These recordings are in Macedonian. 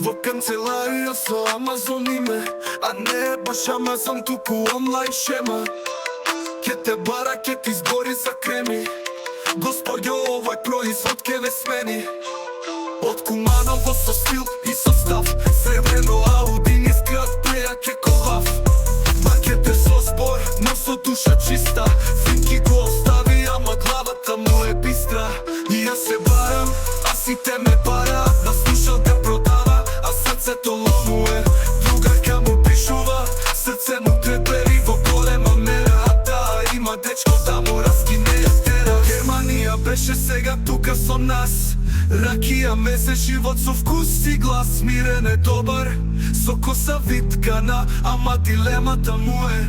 Во канцеларија со Амазон име, а не е баш Амазон, туку онлайн шема. Ке те бара, ке ти збори за креми. Господјо, овој производ ке ве смени. Од Куманово со стил и состав, сребрено Ауди низ град прејак е колав. Макете со збор, но со душа чиста. Финки го остави, ама главата му е бистра. И јас се барам, а сите ме бараат. На слушалка продава, а срцето ломуе. Другарка му пишува, срце му трепери во голема мера. А да, има дечко да му раскине јастера. Германија беше сега тука со нас. Ракија месе, живот со вкус и глас. Мирен е добар, со коса виткана, ама дилемата му е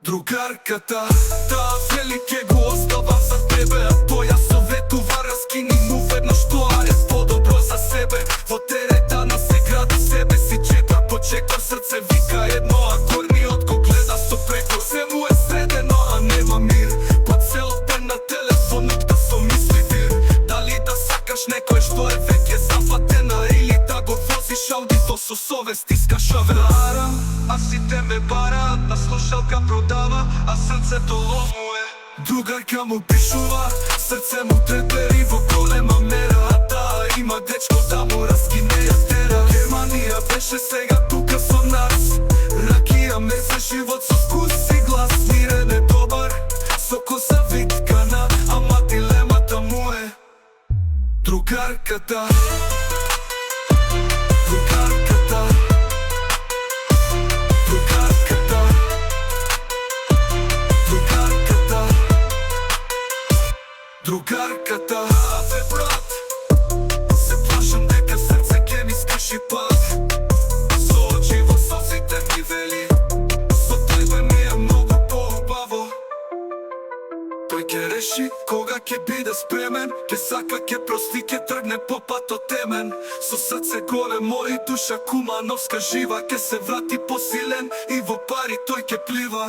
другарката. Таа велике го остава за тебе, а тој ја советува, раскини му веднаш, тоа е подобро за себе. Во теретана се гради себе си, чека почека, срце вика едно, а горниот го гледа со преко. Се му е средено, а нема мир. По цел ден на телефонот да со мисли дир. Дали да сакаш некој што е веќе зафатена, или да го возиш аудито со совест искаш авера. А сите ме бараат, на слушалка продава, а срцето ломуе. Другарка му пишува, срце му трепери во голема мера. А да, има дечко да му раскине јастера. Германија беше сега тука со нас. Ракија месе, живот со вкус и глас. Мирен е добар, со коса виткана, ама дилемата му е другарката. Другарката. Другарката. Другарката. Другарката. Абе брат, се плашам дека срце ке ми скрши пак. Со очи во сосите ми вели, со тебе ми е многу поубаво. Тој ке реши кога ке биде спремен, ке сака, ке прости, ке тргне по патот темен. Со срце големо и душа кумановска жива, ке се врати посилен и во пари тој ке плива.